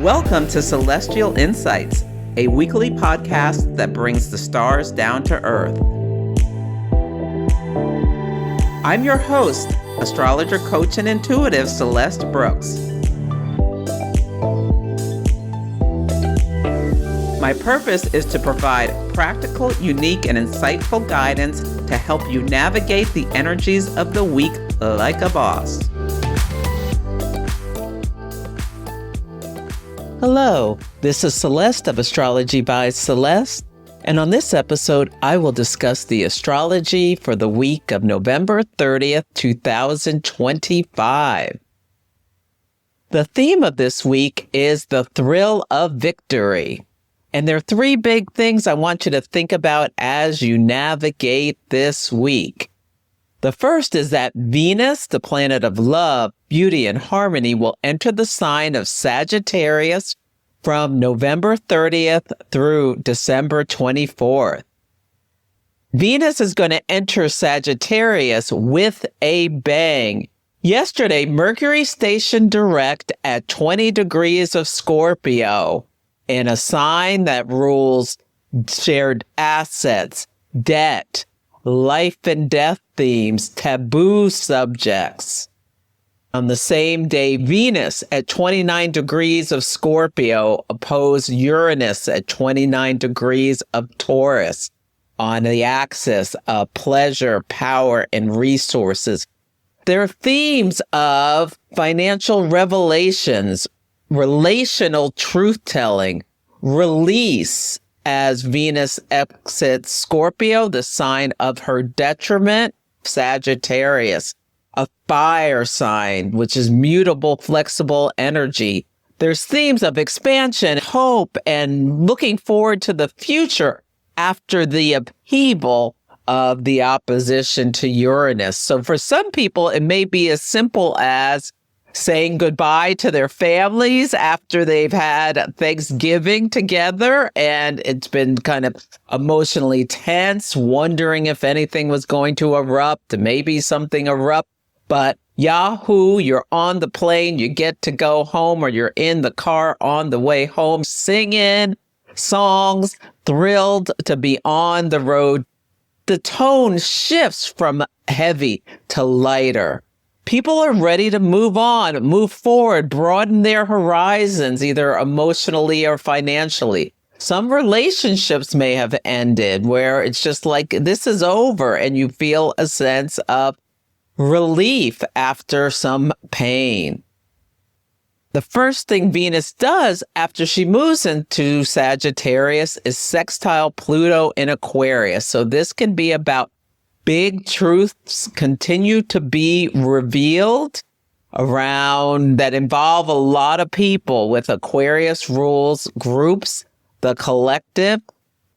Welcome to Celestial Insights, a weekly podcast that brings the stars down to earth. I'm your host, astrologer, coach, and intuitive Celeste Brooks. My purpose is to provide practical, unique, and insightful guidance to help you navigate the energies of the week like a boss. Hello, this is Celeste of Astrology by Celeste, and on this episode, I will discuss the astrology for the week of November 30th, 2025. The theme of this week is the thrill of victory, and there are three big things I want you to think about as you navigate this week. The first is that Venus, the planet of love, beauty, and harmony, will enter the sign of Sagittarius from November 30th through December 24th. Venus is going to enter Sagittarius with a bang. Yesterday, Mercury stationed direct at 20 degrees of Scorpio in a sign that rules shared assets, debt, life and death themes, taboo subjects. On the same day, Venus at 29 degrees of Scorpio opposed Uranus at 29 degrees of Taurus on the axis of pleasure, power, and resources. There are themes of financial revelations, relational truth-telling, release, as Venus exits Scorpio, the sign of her detriment, Sagittarius, a fire sign, which is mutable, flexible energy. There's themes of expansion, hope, and looking forward to the future after the upheaval of the opposition to Uranus. So for some people, it may be as simple as saying goodbye to their families after they've had Thanksgiving together and it's been kind of emotionally tense, wondering if anything was going to erupt, maybe something erupt, but yahoo, you're on the plane, you get to go home, or you're in the car on the way home, singing songs, thrilled to be on the road. The tone shifts from heavy to lighter. People are ready to move on, move forward, broaden their horizons, either emotionally or financially. Some relationships may have ended where it's just like, this is over, and you feel a sense of relief after some pain. The first thing Venus does after she moves into Sagittarius is sextile Pluto in Aquarius. So this can be about big truths continue to be revealed around that involve a lot of people with Aquarius rules, groups, the collective.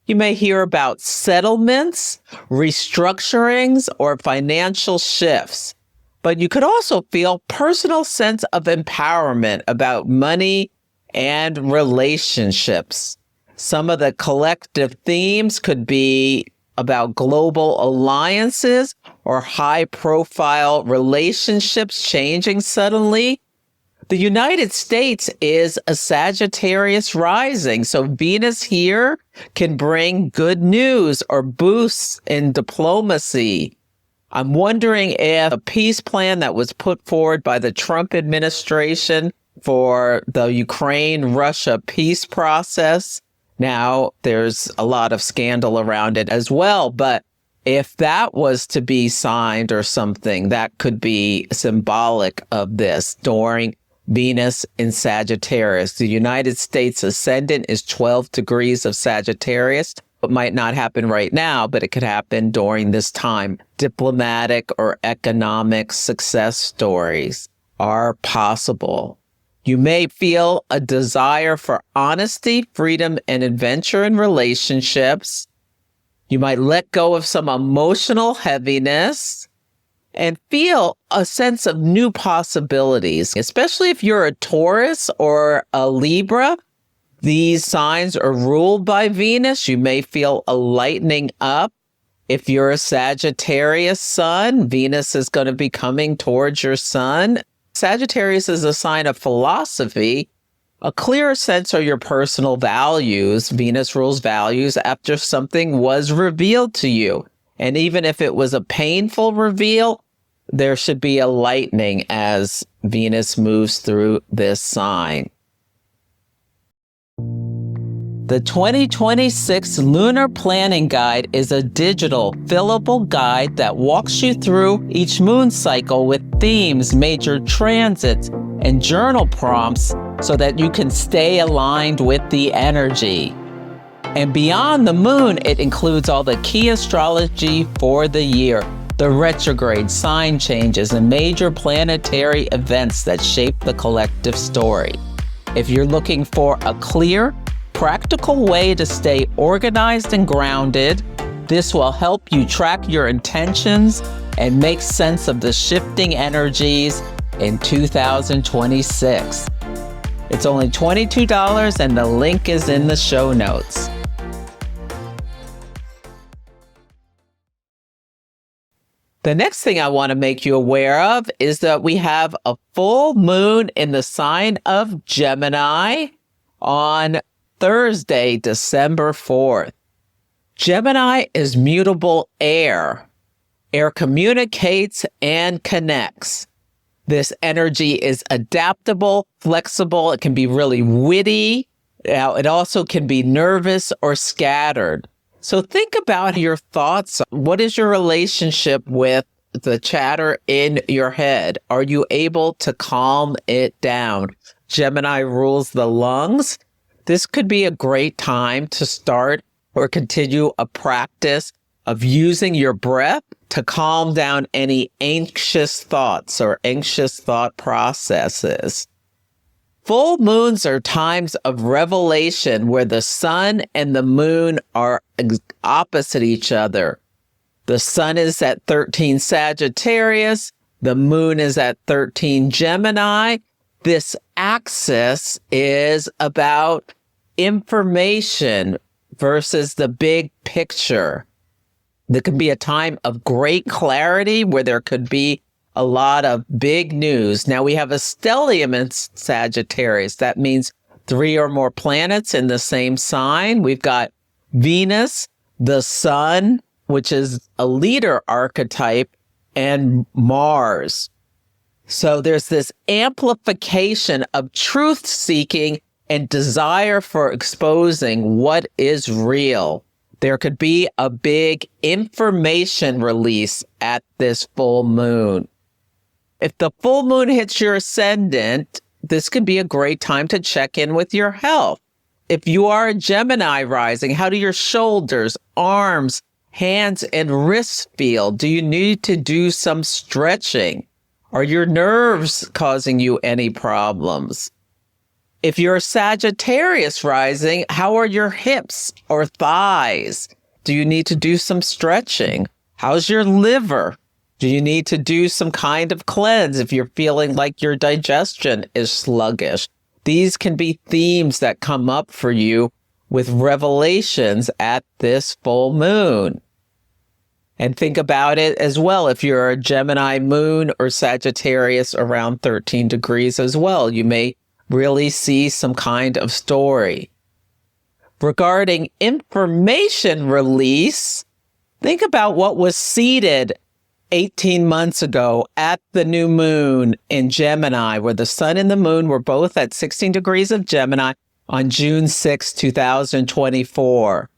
You may hear about settlements, restructurings, or financial shifts. But you could also feel personal sense of empowerment about money and relationships. Some of the collective themes could be about global alliances or high-profile relationships changing suddenly. The United States is a Sagittarius rising, so Venus here can bring good news or boosts in diplomacy. I'm wondering if a peace plan that was put forward by the Trump administration for the Ukraine-Russia peace process, now, there's a lot of scandal around it as well, but if that was to be signed or something, that could be symbolic of this during Venus in Sagittarius. The United States ascendant is 12 degrees of Sagittarius. It might not happen right now, but it could happen during this time. Diplomatic or economic success stories are possible. You may feel a desire for honesty, freedom, and adventure in relationships. You might let go of some emotional heaviness and feel a sense of new possibilities, especially if you're a Taurus or a Libra. These signs are ruled by Venus. You may feel a lightening up. If you're a Sagittarius sun, Venus is going to be coming towards your sun. Sagittarius is a sign of philosophy, A clearer sense are your personal values. Venus rules values after something was revealed to you. And even if it was a painful reveal, there should be a lightening as Venus moves through this sign. The 2026 Lunar Planning Guide is a digital, fillable guide that walks you through each moon cycle with themes, major transits, and journal prompts so that you can stay aligned with the energy. And beyond the moon, it includes all the key astrology for the year, the retrograde, sign changes, and major planetary events that shape the collective story. If you're looking for a clear, practical way to stay organized and grounded, this will help you track your intentions and make sense of the shifting energies in 2026. It's only $22 and the link is in the show notes. The next thing I want to make you aware of is that we have a full moon in the sign of Gemini on Thursday, December 4th. Gemini is mutable air. Air communicates and connects. This energy is adaptable, flexible. It can be really witty. Now, it also can be nervous or scattered. So think about your thoughts. What is your relationship with the chatter in your head? Are you able to calm it down? Gemini rules the lungs. This could be a great time to start or continue a practice of using your breath to calm down any anxious thoughts or anxious thought processes. Full moons are times of revelation where the sun and the moon are opposite each other. The sun is at 13 Sagittarius, the moon is at 13 Gemini. This axis is about information versus the big picture. There can be a time of great clarity where there could be a lot of big news. Now we have a stellium in Sagittarius. That means 3 or more planets in the same sign. We've got Venus, the sun, which is a leader archetype, and Mars. So there's this amplification of truth seeking and desire for exposing what is real. There could be a big information release at this full moon. If the full moon hits your ascendant, this could be a great time to check in with your health. If you are a Gemini rising, how do your shoulders, arms, hands, and wrists feel? Do you need to do some stretching? Are your nerves causing you any problems? If you're a Sagittarius rising, how are your hips or thighs? Do you need to do some stretching? How's your liver? Do you need to do some kind of cleanse if you're feeling like your digestion is sluggish? These can be themes that come up for you with revelations at this full moon. And think about it as well. If you're a Gemini moon or Sagittarius around 13 degrees as well, you may really see some kind of story. Regarding information release, think about what was seeded 18 months ago at the new moon in Gemini, where the sun and the moon were both at 16 degrees of Gemini on June 6, 2024.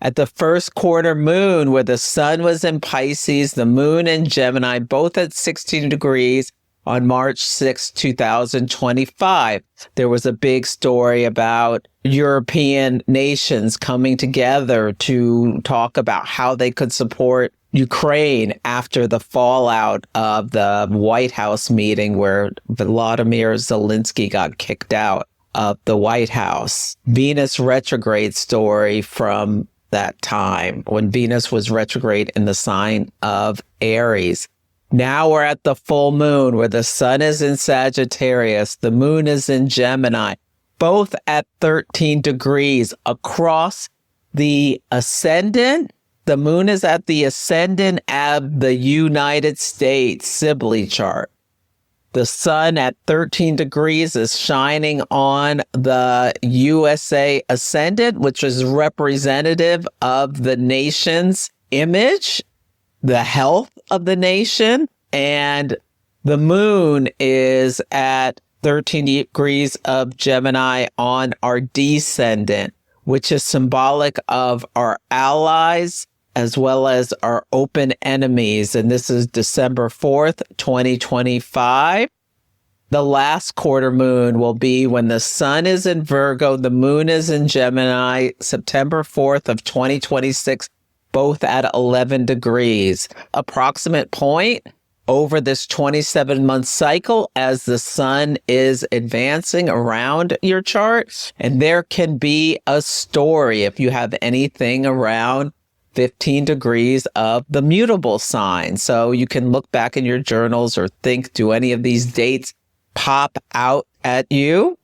At the first quarter moon, where the sun was in Pisces, the moon in Gemini, both at 16 degrees on March 6, 2025. There was a big story about European nations coming together to talk about how they could support Ukraine after the fallout of the White House meeting where Volodymyr Zelensky got kicked out of the White House. Venus retrograde story from that time when Venus was retrograde in the sign of Aries. Now we're at the full moon where the sun is in Sagittarius, the moon is in Gemini, both at 13 degrees across the ascendant. The moon is at the ascendant of the United States Sibley chart. The sun at 13 degrees is shining on the USA ascendant, which is representative of the nation's image, the health of the nation. And the moon is at 13 degrees of Gemini on our descendant, which is symbolic of our allies as well as our open enemies. And this is December 4th, 2025. The last quarter moon will be when the sun is in Virgo, the moon is in Gemini, September 4th of 2026, both at 11 degrees. Approximate point over this 27-month cycle as the sun is advancing around your chart. And there can be a story if you have anything around 15 degrees of the mutable sign. So you can look back in your journals or think, do any of these dates pop out at you?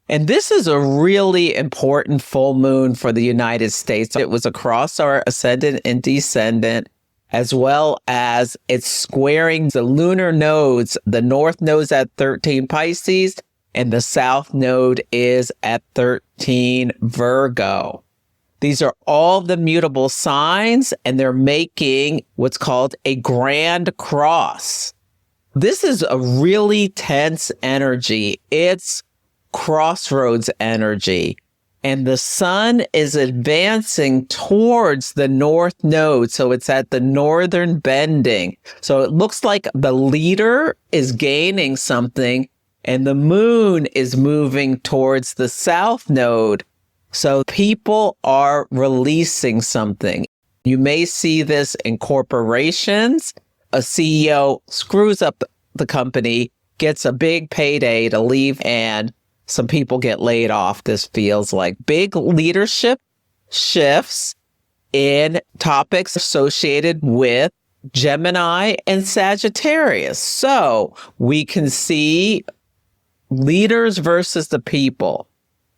And this is a really important full moon for the United States. It was across our ascendant and descendant, as well as it's squaring the lunar nodes. The north node's at 13 Pisces and the south node is at 13 Virgo. These are all the mutable signs, and they're making what's called a grand cross. This is a really tense energy. It's crossroads energy. And the sun is advancing towards the north node. So it's at the northern bending. So it looks like the leader is gaining something and the moon is moving towards the south node. So people are releasing something. You may see this in corporations. A CEO screws up the company, gets a big payday to leave, and some people get laid off. This feels like big leadership shifts in topics associated with Gemini and Sagittarius. So we can see leaders versus the people.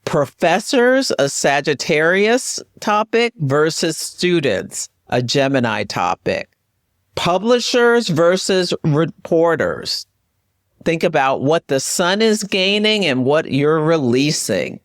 Professors, a Sagittarius topic versus students, a Gemini topic. Publishers versus reporters. Think about what the sun is gaining and what you're releasing.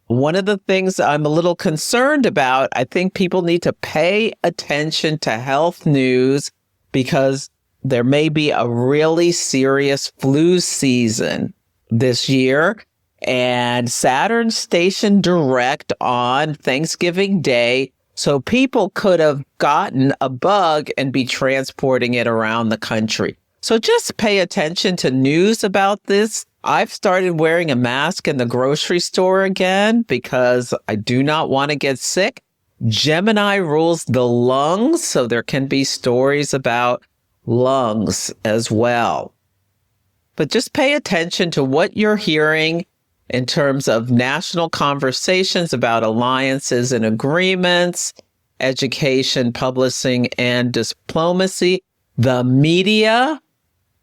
One of the things I'm a little concerned about, I think people need to pay attention to health news because there may be a really serious flu season this year. And Saturn stationed direct on Thanksgiving Day. So people could have gotten a bug and be transporting it around the country. So just pay attention to news about this. I've started wearing a mask in the grocery store again because I do not want to get sick. Gemini rules the lungs, so there can be stories about lungs as well. But just pay attention to what you're hearing in terms of national conversations about alliances and agreements, education, publishing, and diplomacy, the media,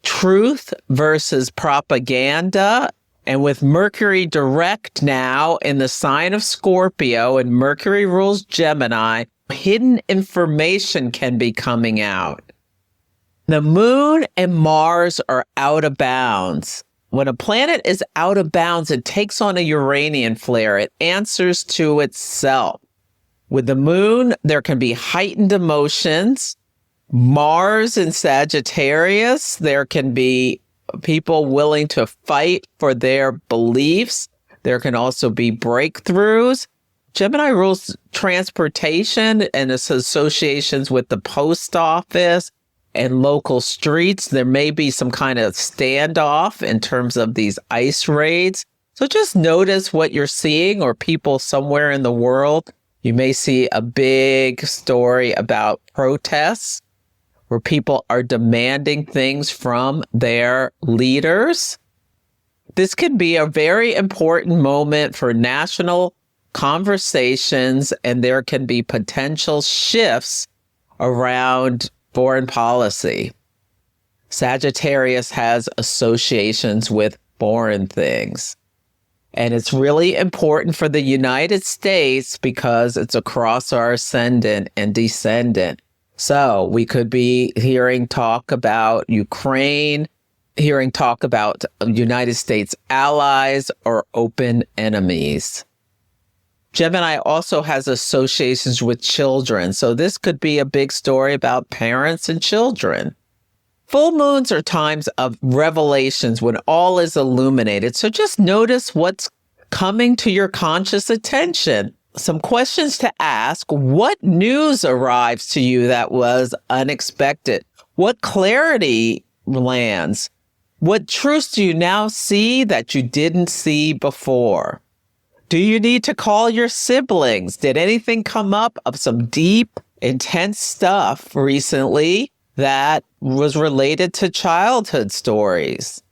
truth versus propaganda. And with Mercury direct now in the sign of Scorpio, and Mercury rules Gemini, hidden information can be coming out. The moon and Mars are out of bounds. When a planet is out of bounds, it takes on a Uranian flare. It answers to itself. With the moon, there can be heightened emotions. Mars in Sagittarius, there can be people willing to fight for their beliefs. There can also be breakthroughs. Gemini rules transportation and its associations with the post office and local streets. There may be some kind of standoff in terms of these ICE raids. So just notice what you're seeing, or people somewhere in the world. You may see a big story about protests where people are demanding things from their leaders. This could be a very important moment for national conversations, and there can be potential shifts around foreign policy. Sagittarius has associations with foreign things. And it's really important for the United States because it's across our ascendant and descendant. So we could be hearing talk about Ukraine hearing talk about United States allies or open enemies. Gemini also has associations with children, so this could be a big story about parents and children. Full moons are times of revelations when all is illuminated, so just notice what's coming to your conscious attention. Some questions to ask: what news arrives to you that was unexpected? What clarity lands? What truths do you now see that you didn't see before? Do you need to call your siblings? Did anything come up of some deep, intense stuff recently that was related to childhood stories?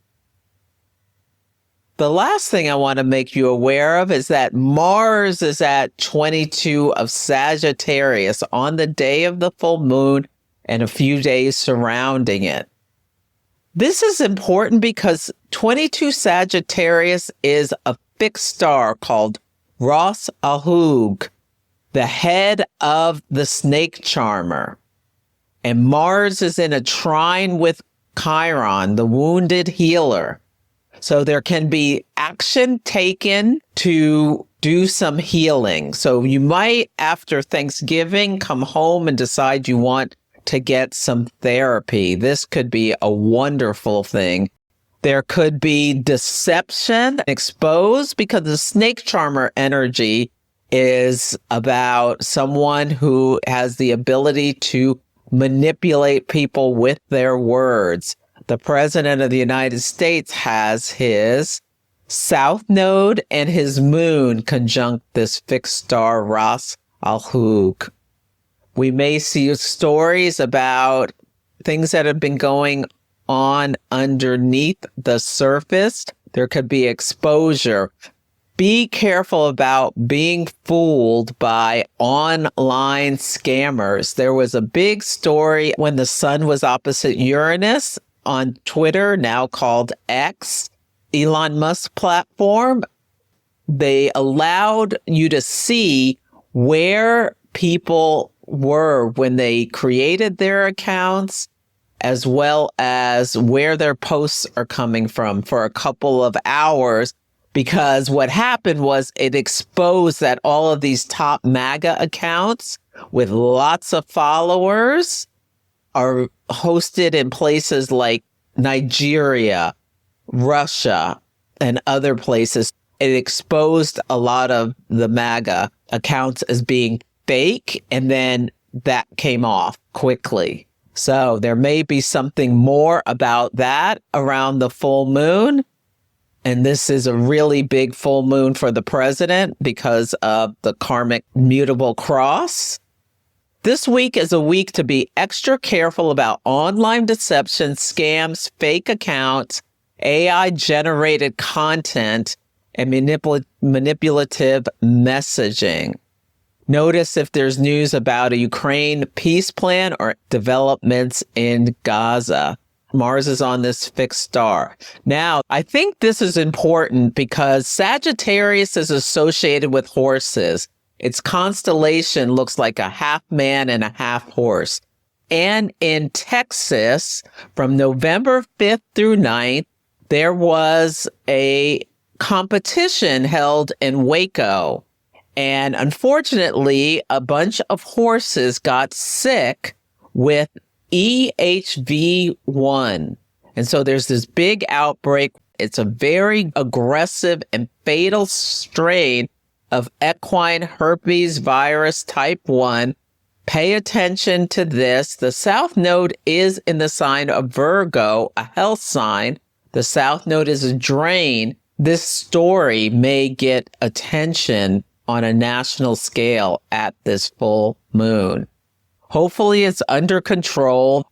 The last thing I want to make you aware of is that Mars is at 22 of Sagittarius on the day of the full moon and a few days surrounding it. This is important because 22 Sagittarius is a fixed star called Ras Alhague, the head of the snake charmer. And Mars is in a trine with Chiron, the wounded healer. So there can be action taken to do some healing. So you might, after Thanksgiving, come home and decide you want to get some therapy. This could be a wonderful thing. There could be deception exposed because the snake charmer energy is about someone who has the ability to manipulate people with their words. The President of the United States has his South Node and his Moon conjunct this fixed star Ras Alhague. We may see stories about things that have been going on underneath the surface. There could be exposure. Be careful about being fooled by online scammers. There was a big story when the sun was opposite Uranus on Twitter, now called X, Elon Musk platform. They allowed you to see where people were when they created their accounts, as well as where their posts are coming from for a couple of hours, because what happened was it exposed that all of these top MAGA accounts with lots of followers are hosted in places like Nigeria, Russia, and other places. It exposed a lot of the MAGA accounts as being fake, and then that came off quickly. So there may be something more about that around the full moon. And this is a really big full moon for the president because of the karmic mutable cross. This week is a week to be extra careful about online deception, scams, fake accounts, AI-generated content, and manipulative messaging. Notice if there's news about a Ukraine peace plan or developments in Gaza. Mars is on this fixed star. Now, I think this is important because Sagittarius is associated with horses. Its constellation looks like a half man and a half horse. And in Texas, from November 5th through 9th, there was a competition held in Waco. And unfortunately, a bunch of horses got sick with EHV1. And so there's this big outbreak. It's a very aggressive and fatal strain of equine herpes virus type 1. Pay attention to this. The South Node is in the sign of Virgo, a health sign. The South Node is a drain. This story may get attention on a national scale at this full moon. Hopefully it's under control.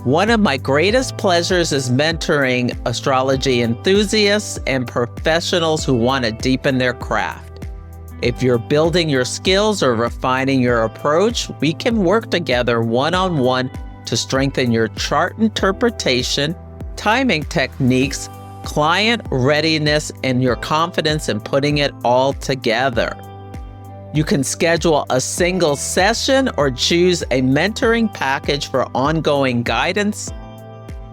One of my greatest pleasures is mentoring astrology enthusiasts and professionals who want to deepen their craft. If you're building your skills or refining your approach, we can work together one-on-one to strengthen your chart interpretation, timing techniques, client readiness, and your confidence in putting it all together. You can schedule a single session or choose a mentoring package for ongoing guidance.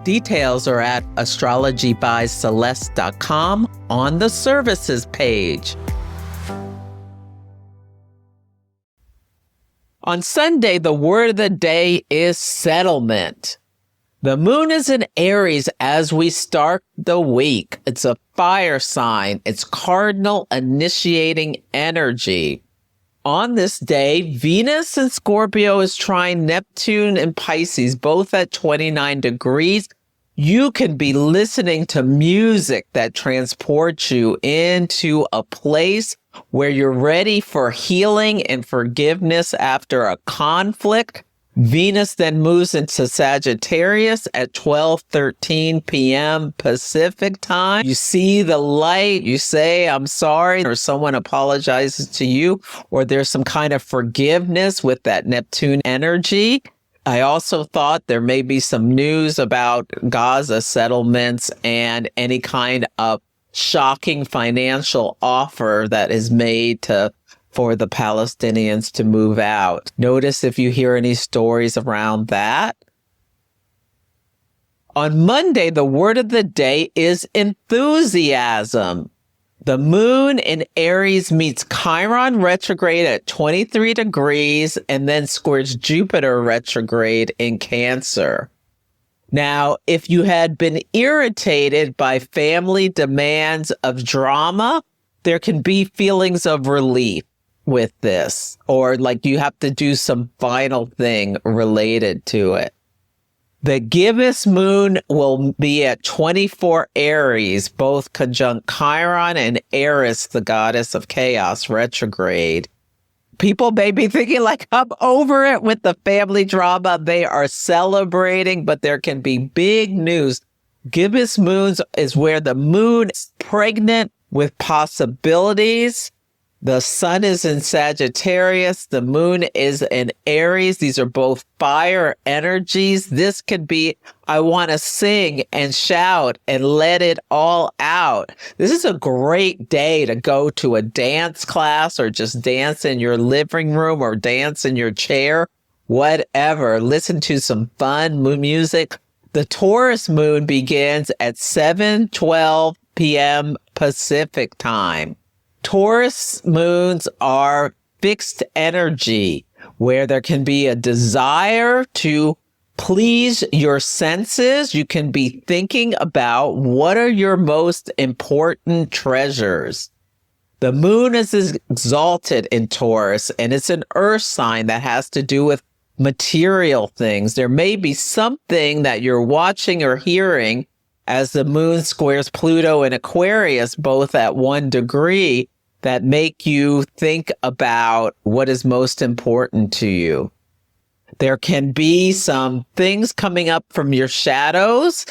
Details are at astrologybyceleste.com on the services page. On Sunday, the word of the day is settlement. The moon is in Aries as we start the week. It's a fire sign. It's cardinal initiating energy. On this day, Venus in Scorpio is trine Neptune in Pisces, both at 29 degrees. You can be listening to music that transports you into a place where you're ready for healing and forgiveness after a conflict. Venus then moves into Sagittarius at 12:13 p.m. Pacific time. You see the light, you say, I'm sorry, or someone apologizes to you, or there's some kind of forgiveness with that Neptune energy. I also thought there may be some news about Gaza settlements and any kind of shocking financial offer that is made for the Palestinians to move out. Notice if you hear any stories around that. On Monday, the word of the day is enthusiasm. The moon in Aries meets Chiron retrograde at 23 degrees and then squares Jupiter retrograde in Cancer. Now, if you had been irritated by family demands of drama, there can be feelings of relief with this, or like you have to do some final thing related to it. The gibbous moon will be at 24 Aries, both conjunct Chiron and Eris, the goddess of chaos, retrograde. People may be thinking like, I'm over it with the family drama. They are celebrating, but there can be big news. Gibbous moons is where the moon is pregnant with possibilities. The sun is in Sagittarius. The moon is in Aries. These are both fire energies. This could be, I want to sing and shout and let it all out. This is a great day to go to a dance class or just dance in your living room or dance in your chair, whatever. Listen to some fun music. The Taurus moon begins at 7:12 p.m. Pacific time. Taurus moons are fixed energy where there can be a desire to please your senses. You can be thinking about what are your most important treasures. The moon is exalted in Taurus, and it's an earth sign that has to do with material things. There may be something that you're watching or hearing as the moon squares Pluto in Aquarius, both at 1 degree, that make you think about what is most important to you. There can be some things coming up from your shadows.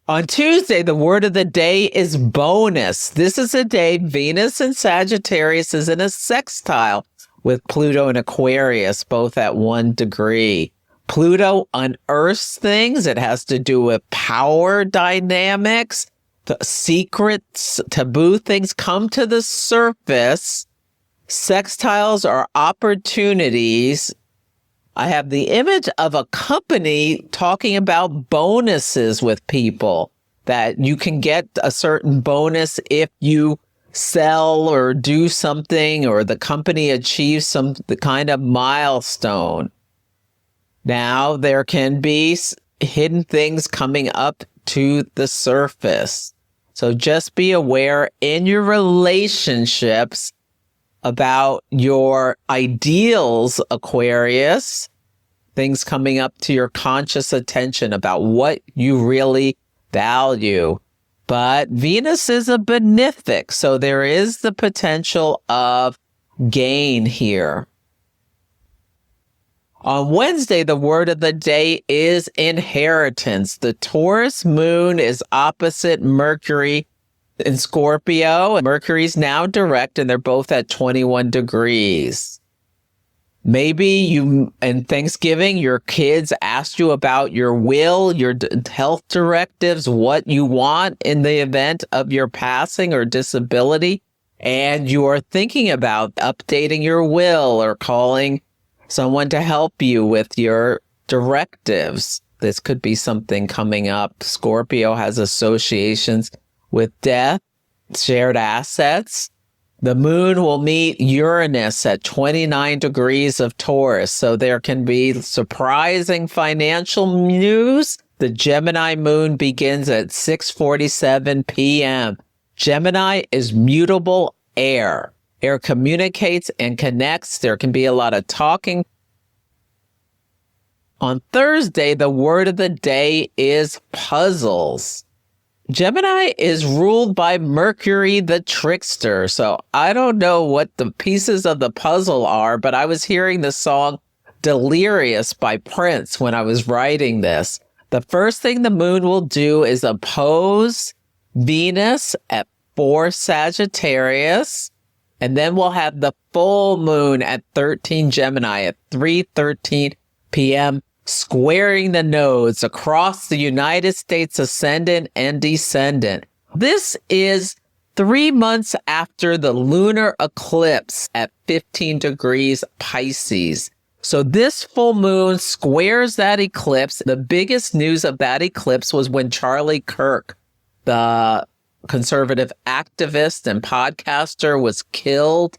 On Tuesday, the word of the day is bonus. This is a day Venus in Sagittarius is in a sextile with Pluto in Aquarius, both at 1 degree. Pluto unearths things. It has to do with power dynamics. The secrets, taboo things come to the surface. Sextiles are opportunities. I have the image of a company talking about bonuses with people, that you can get a certain bonus if you sell or do something, or the company achieves the kind of milestone. Now there can be hidden things coming up to the surface. So just be aware in your relationships about your ideals, Aquarius, things coming up to your conscious attention about what you really value. But Venus is a benefic, so there is the potential of gain here. On Wednesday, the word of the day is inheritance. The Taurus moon is opposite Mercury in Scorpio. Mercury's now direct, and they're both at 21 degrees. Maybe you, in Thanksgiving, your kids asked you about your will, your health directives, what you want in the event of your passing or disability. and you are thinking about updating your will or calling someone to help you with your directives. This could be something coming up. Scorpio has associations with death, shared assets. The moon will meet Uranus at 29 degrees of Taurus, so there can be surprising financial news. The Gemini moon begins at 6:47 p.m. Gemini is mutable air. Air communicates and connects. There can be a lot of talking. On Thursday, the word of the day is puzzles. Gemini is ruled by Mercury, the trickster. So I don't know what the pieces of the puzzle are, but I was hearing the song Delirious by Prince when I was writing this. The first thing the moon will do is oppose Venus at 4 Sagittarius. And then we'll have the full moon at 13 Gemini at 3:13 p.m. squaring the nodes across the United States ascendant and descendant. This is 3 months after the lunar eclipse at 15 degrees Pisces. So this full moon squares that eclipse. The biggest news of that eclipse was when Charlie Kirk, the conservative activist and podcaster, was killed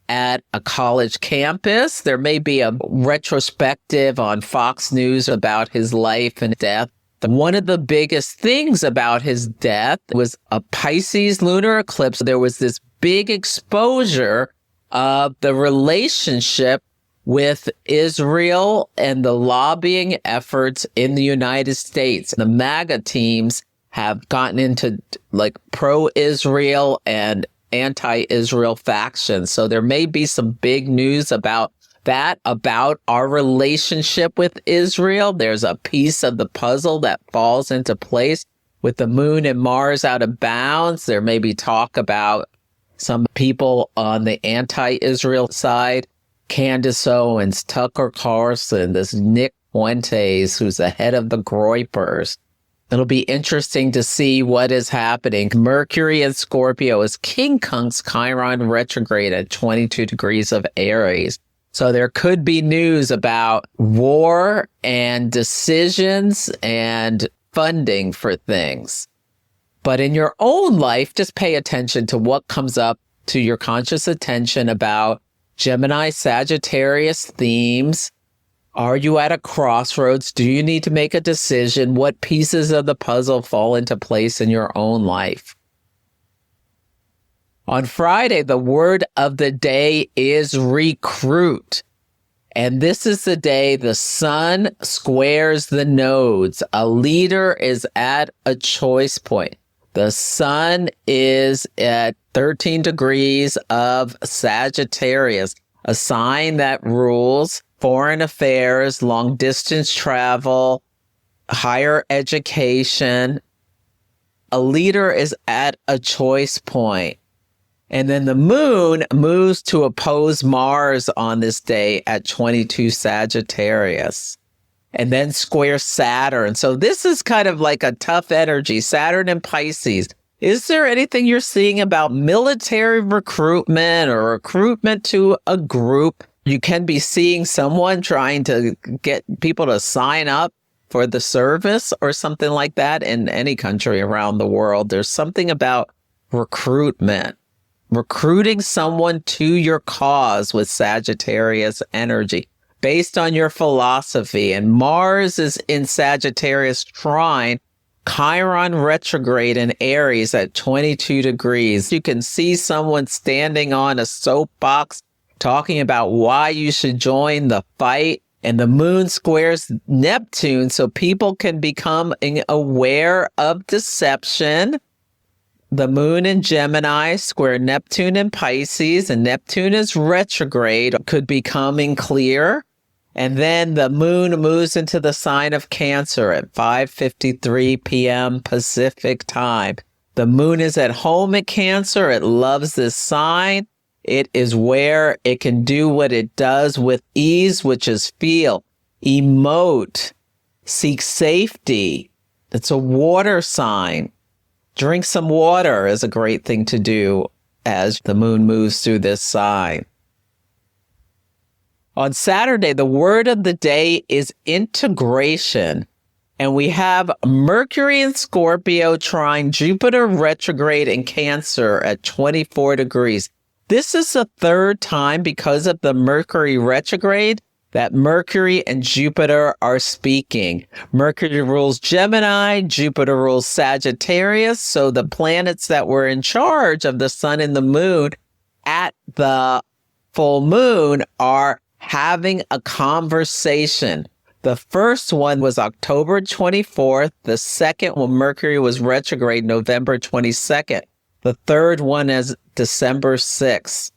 at a college campus. There may be a retrospective on Fox News about his life and death. One of the biggest things about his death was a Pisces lunar eclipse. There was this big exposure of the relationship with Israel and the lobbying efforts in the United States. The MAGA teams have gotten into like pro-Israel and anti-Israel factions. So there may be some big news about that, about our relationship with Israel. There's a piece of the puzzle that falls into place with the moon and Mars out of bounds. There may be talk about some people on the anti-Israel side, Candace Owens, Tucker Carlson, this Nick Fuentes, who's the head of the Groypers. It'll be interesting to see what is happening. Mercury in Scorpio is quincunx Chiron retrograde at 22 degrees of Aries. So there could be news about war and decisions and funding for things. But in your own life, just pay attention to what comes up to your conscious attention about Gemini, Sagittarius themes. Are you at a crossroads? Do you need to make a decision? What pieces of the puzzle fall into place in your own life? On Friday, the word of the day is recruit. And this is the day the sun squares the nodes. A leader is at a choice point. The sun is at 13 degrees of Sagittarius, a sign that rules foreign affairs, long distance travel, higher education. A leader is at a choice point. And then the moon moves to oppose Mars on this day at 22 Sagittarius. And then square Saturn. So this is kind of like a tough energy. Saturn and Pisces. Is there anything you're seeing about military recruitment or recruitment to a group? You can be seeing someone trying to get people to sign up for the service or something like that in any country around the world. There's something about recruitment. Recruiting someone to your cause with Sagittarius energy based on your philosophy. And Mars is in Sagittarius trine, Chiron retrograde in Aries at 22 degrees. You can see someone standing on a soapbox talking about why you should join the fight. And the moon squares Neptune, so people can become aware of deception. The moon in Gemini square Neptune in Pisces, and Neptune is retrograde, could be coming clear. And then the moon moves into the sign of Cancer at 5:53 p.m. Pacific time. The moon is at home at Cancer. It loves this sign. It is where it can do what it does with ease, which is feel, emote, seek safety. It's a water sign. Drink some water is a great thing to do as the moon moves through this sign. On Saturday, the word of the day is integration. And we have Mercury in Scorpio trine Jupiter retrograde in Cancer at 24 degrees. This is the third time because of the Mercury retrograde that Mercury and Jupiter are speaking. Mercury rules Gemini, Jupiter rules Sagittarius. So the planets that were in charge of the sun and the moon at the full moon are having a conversation. The first one was October 24th. The second one, Mercury was retrograde November 22nd. The third one is December 6th.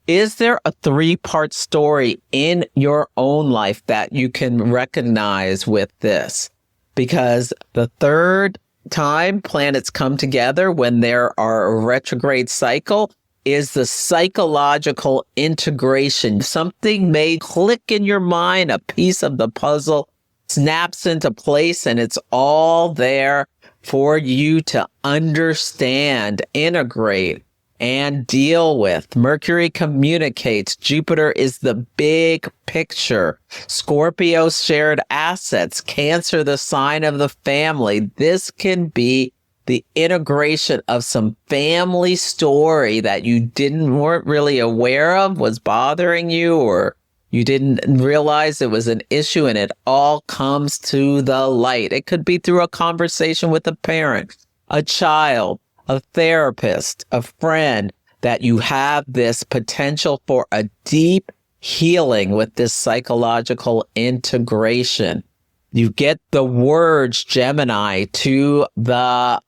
Is there a three-part story in your own life that you can recognize with this? Because the third time planets come together when there are a retrograde cycle is the psychological integration. Something may click in your mind, a piece of the puzzle snaps into place, and it's all there for you to understand, integrate, and deal with. Mercury communicates. Jupiter is the big picture. Scorpio, shared assets. Cancer, the sign of the family. This can be the integration of some family story that you weren't really aware of was bothering you, or you didn't realize it was an issue, and it all comes to the light. It could be through a conversation with a parent, a child, a therapist, a friend, that you have this potential for a deep healing with this psychological integration. You get the words Gemini to the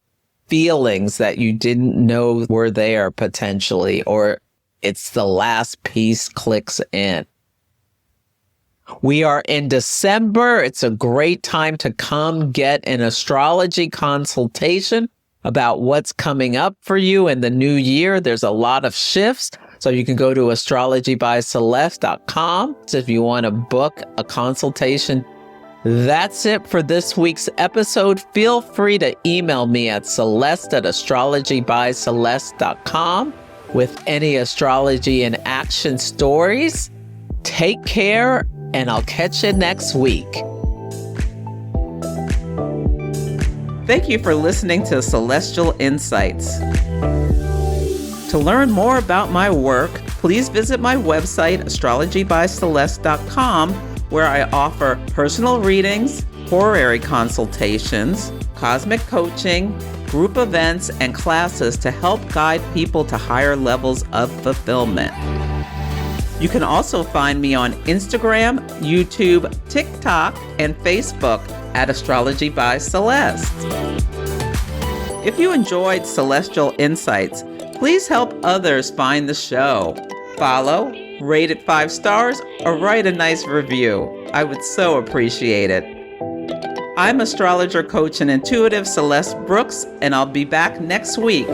feelings that you didn't know were there potentially, or it's the last piece clicks in. We are in December. It's a great time to come get an astrology consultation about what's coming up for you in the new year. There's a lot of shifts. So you can go to astrologybyceleste.com if you want to book a consultation. That's it for this week's episode. Feel free to email me at celeste@astrologybyceleste.com with any astrology and action stories. Take care, and I'll catch you next week. Thank you for listening to Celestial Insights. To learn more about my work, please visit my website, astrologybyceleste.com, where I offer personal readings, horary consultations, cosmic coaching, group events, and classes to help guide people to higher levels of fulfillment. You can also find me on Instagram, YouTube, TikTok, and Facebook at Astrology by Celeste. If you enjoyed Celestial Insights, please help others find the show. Follow, rate it 5 stars, or write a nice review. I would so appreciate it. I'm astrologer, coach, and intuitive Celeste Brooks, and I'll be back next week.